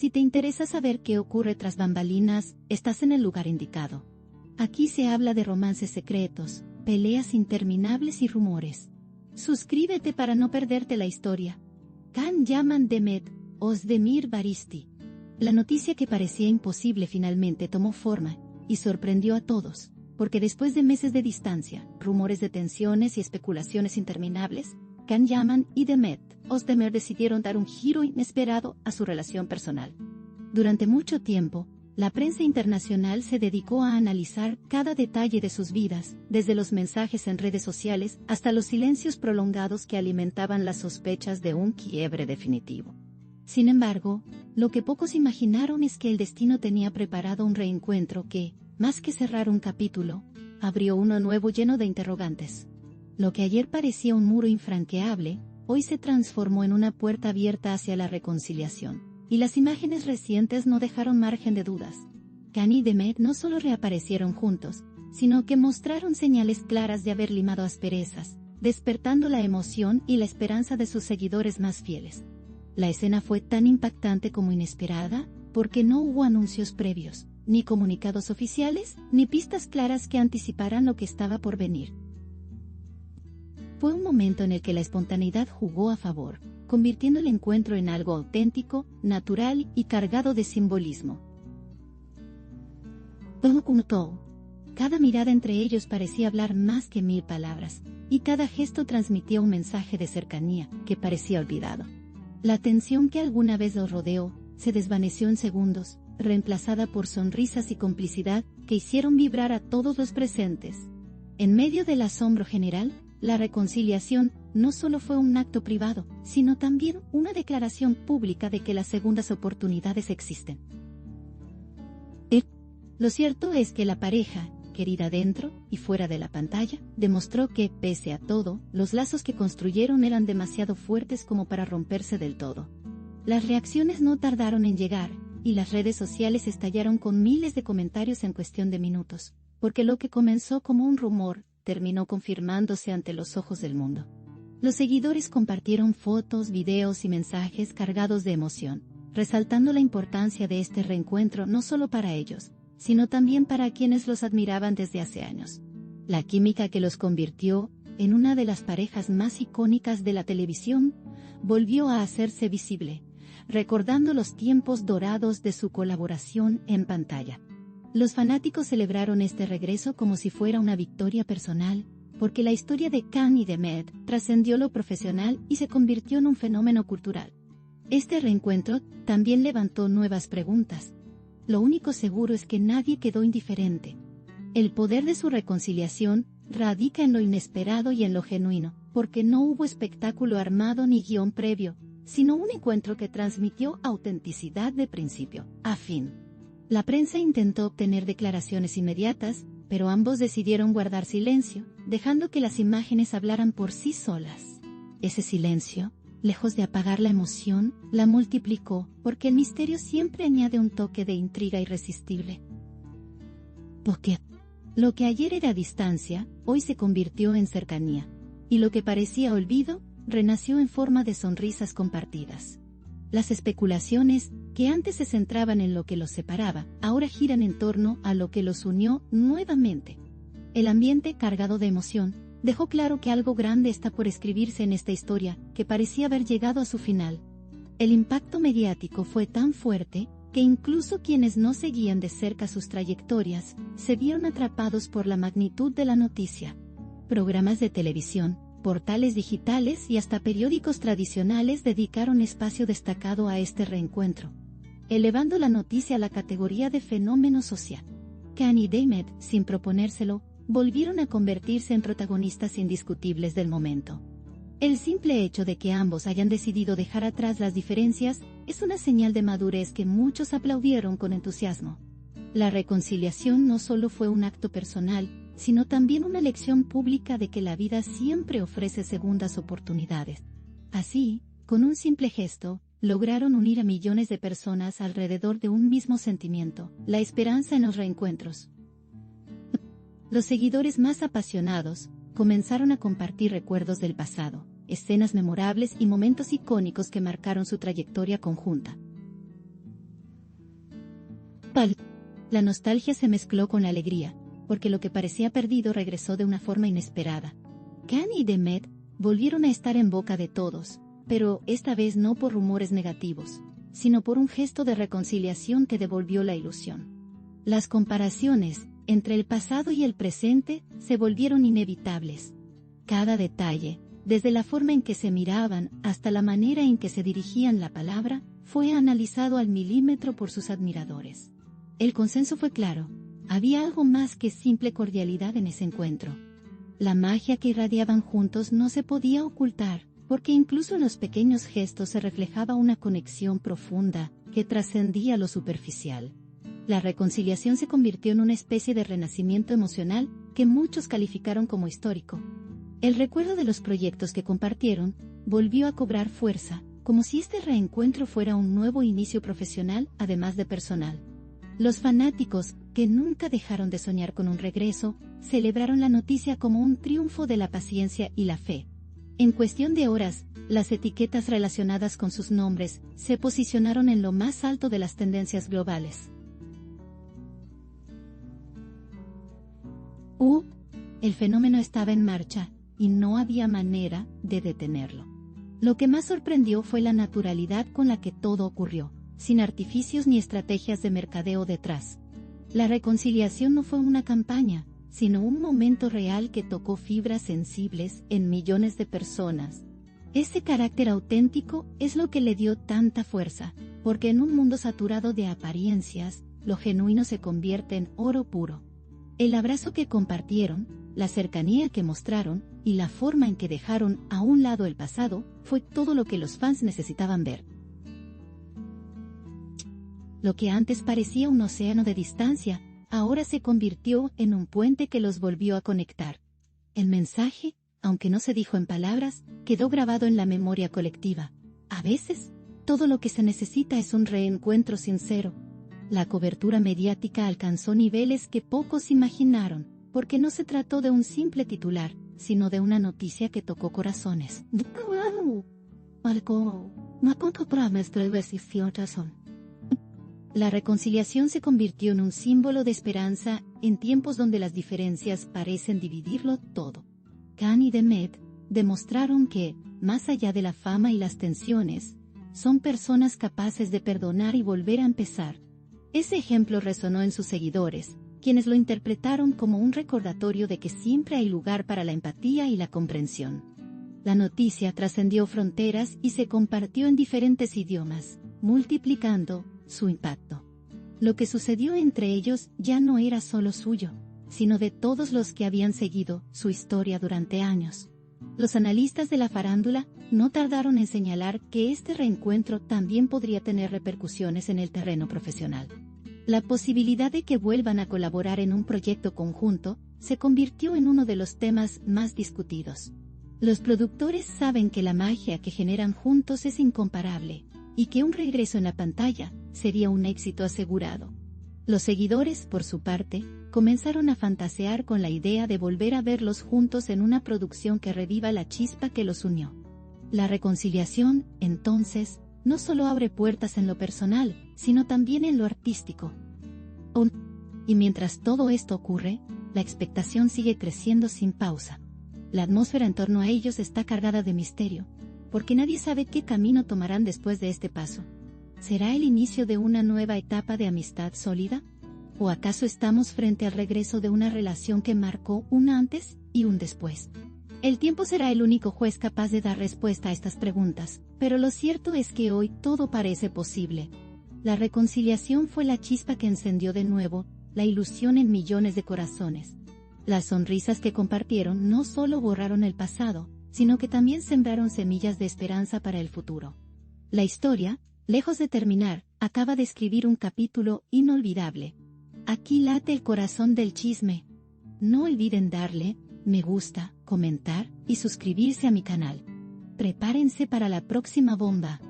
Si te interesa saber qué ocurre tras bambalinas, estás en el lugar indicado. Aquí se habla de romances secretos, peleas interminables y rumores. Suscríbete para no perderte la historia. Can Yaman Demet, Özdemir Baristi. La noticia que parecía imposible finalmente tomó forma, y sorprendió a todos, porque después de meses de distancia, rumores de tensiones y especulaciones interminables, Can Yaman y Demet Özdemir decidieron dar un giro inesperado a su relación personal. Durante mucho tiempo, la prensa internacional se dedicó a analizar cada detalle de sus vidas, desde los mensajes en redes sociales hasta los silencios prolongados que alimentaban las sospechas de un quiebre definitivo. Sin embargo, lo que pocos imaginaron es que el destino tenía preparado un reencuentro que, más que cerrar un capítulo, abrió uno nuevo lleno de interrogantes. Lo que ayer parecía un muro infranqueable, hoy se transformó en una puerta abierta hacia la reconciliación, y las imágenes recientes no dejaron margen de dudas. Can y Demet no solo reaparecieron juntos, sino que mostraron señales claras de haber limado asperezas, despertando la emoción y la esperanza de sus seguidores más fieles. La escena fue tan impactante como inesperada, porque no hubo anuncios previos, ni comunicados oficiales, ni pistas claras que anticiparan lo que estaba por venir. Fue un momento en el que la espontaneidad jugó a favor, convirtiendo el encuentro en algo auténtico, natural y cargado de simbolismo. Cada mirada entre ellos parecía hablar más que 1000 palabras, y cada gesto transmitía un mensaje de cercanía que parecía olvidado. La tensión que alguna vez los rodeó se desvaneció en segundos, reemplazada por sonrisas y complicidad que hicieron vibrar a todos los presentes. En medio del asombro general, la reconciliación no solo fue un acto privado, sino también una declaración pública de que las segundas oportunidades existen. Lo cierto es que la pareja, querida dentro y fuera de la pantalla, demostró que, pese a todo, los lazos que construyeron eran demasiado fuertes como para romperse del todo. Las reacciones no tardaron en llegar, y las redes sociales estallaron con miles de comentarios en cuestión de minutos, porque lo que comenzó como un rumor, terminó confirmándose ante los ojos del mundo. Los seguidores compartieron fotos, videos y mensajes cargados de emoción, resaltando la importancia de este reencuentro no solo para ellos, sino también para quienes los admiraban desde hace años. La química que los convirtió en una de las parejas más icónicas de la televisión volvió a hacerse visible, recordando los tiempos dorados de su colaboración en pantalla. Los fanáticos celebraron este regreso como si fuera una victoria personal, porque la historia de Can y Demet trascendió lo profesional y se convirtió en un fenómeno cultural. Este reencuentro también levantó nuevas preguntas. Lo único seguro es que nadie quedó indiferente. El poder de su reconciliación radica en lo inesperado y en lo genuino, porque no hubo espectáculo armado ni guión previo, sino un encuentro que transmitió autenticidad de principio a fin. La prensa intentó obtener declaraciones inmediatas, pero ambos decidieron guardar silencio, dejando que las imágenes hablaran por sí solas. Ese silencio, lejos de apagar la emoción, la multiplicó, porque el misterio siempre añade un toque de intriga irresistible. Porque lo que ayer era distancia, hoy se convirtió en cercanía, y lo que parecía olvido, renació en forma de sonrisas compartidas. Las especulaciones, que antes se centraban en lo que los separaba, ahora giran en torno a lo que los unió nuevamente. El ambiente cargado de emoción dejó claro que algo grande está por escribirse en esta historia, que parecía haber llegado a su final. El impacto mediático fue tan fuerte, que incluso quienes no seguían de cerca sus trayectorias, se vieron atrapados por la magnitud de la noticia. Programas de televisión, portales digitales y hasta periódicos tradicionales dedicaron espacio destacado a este reencuentro, elevando la noticia a la categoría de fenómeno social. Can y Demet, sin proponérselo, volvieron a convertirse en protagonistas indiscutibles del momento. El simple hecho de que ambos hayan decidido dejar atrás las diferencias es una señal de madurez que muchos aplaudieron con entusiasmo. La reconciliación no solo fue un acto personal, sino también una lección pública de que la vida siempre ofrece segundas oportunidades. Así, con un simple gesto, lograron unir a millones de personas alrededor de un mismo sentimiento, la esperanza en los reencuentros. Los seguidores más apasionados comenzaron a compartir recuerdos del pasado, escenas memorables y momentos icónicos que marcaron su trayectoria conjunta. Pal. La nostalgia se mezcló con la alegría, porque lo que parecía perdido regresó de una forma inesperada. Khan y Demet volvieron a estar en boca de todos, pero esta vez no por rumores negativos, sino por un gesto de reconciliación que devolvió la ilusión. Las comparaciones entre el pasado y el presente se volvieron inevitables. Cada detalle, desde la forma en que se miraban hasta la manera en que se dirigían la palabra, fue analizado al milímetro por sus admiradores. El consenso fue claro: había algo más que simple cordialidad en ese encuentro. La magia que irradiaban juntos no se podía ocultar, porque incluso en los pequeños gestos se reflejaba una conexión profunda que trascendía lo superficial. La reconciliación se convirtió en una especie de renacimiento emocional que muchos calificaron como histórico. El recuerdo de los proyectos que compartieron volvió a cobrar fuerza, como si este reencuentro fuera un nuevo inicio profesional además de personal. Los fanáticos, que nunca dejaron de soñar con un regreso, celebraron la noticia como un triunfo de la paciencia y la fe. En cuestión de horas, las etiquetas relacionadas con sus nombres se posicionaron en lo más alto de las tendencias globales. El fenómeno estaba en marcha, y no había manera de detenerlo. Lo que más sorprendió fue la naturalidad con la que todo ocurrió, sin artificios ni estrategias de mercadeo detrás. La reconciliación no fue una campaña, sino un momento real que tocó fibras sensibles en millones de personas. Ese carácter auténtico es lo que le dio tanta fuerza, porque en un mundo saturado de apariencias, lo genuino se convierte en oro puro. El abrazo que compartieron, la cercanía que mostraron y la forma en que dejaron a un lado el pasado fue todo lo que los fans necesitaban ver. Lo que antes parecía un océano de distancia, ahora se convirtió en un puente que los volvió a conectar. El mensaje, aunque no se dijo en palabras, quedó grabado en la memoria colectiva. A veces, todo lo que se necesita es un reencuentro sincero. La cobertura mediática alcanzó niveles que pocos imaginaron, porque no se trató de un simple titular, sino de una noticia que tocó corazones. La reconciliación se convirtió en un símbolo de esperanza en tiempos donde las diferencias parecen dividirlo todo. Khan y Demet demostraron que, más allá de la fama y las tensiones, son personas capaces de perdonar y volver a empezar. Ese ejemplo resonó en sus seguidores, quienes lo interpretaron como un recordatorio de que siempre hay lugar para la empatía y la comprensión. La noticia trascendió fronteras y se compartió en diferentes idiomas, multiplicando su impacto. Lo que sucedió entre ellos ya no era solo suyo, sino de todos los que habían seguido su historia durante años. Los analistas de la farándula no tardaron en señalar que este reencuentro también podría tener repercusiones en el terreno profesional. La posibilidad de que vuelvan a colaborar en un proyecto conjunto se convirtió en uno de los temas más discutidos. Los productores saben que la magia que generan juntos es incomparable, y que un regreso en la pantalla sería un éxito asegurado. Los seguidores, por su parte, comenzaron a fantasear con la idea de volver a verlos juntos en una producción que reviva la chispa que los unió. La reconciliación, entonces, no solo abre puertas en lo personal, sino también en lo artístico. Y mientras todo esto ocurre, la expectación sigue creciendo sin pausa. La atmósfera en torno a ellos está cargada de misterio, porque nadie sabe qué camino tomarán después de este paso. ¿Será el inicio de una nueva etapa de amistad sólida? ¿O acaso estamos frente al regreso de una relación que marcó un antes y un después? El tiempo será el único juez capaz de dar respuesta a estas preguntas, pero lo cierto es que hoy todo parece posible. La reconciliación fue la chispa que encendió de nuevo la ilusión en millones de corazones. Las sonrisas que compartieron no solo borraron el pasado, sino que también sembraron semillas de esperanza para el futuro. La historia, lejos de terminar, acaba de escribir un capítulo inolvidable. Aquí late el corazón del chisme. No olviden darle me gusta, comentar y suscribirse a mi canal. Prepárense para la próxima bomba.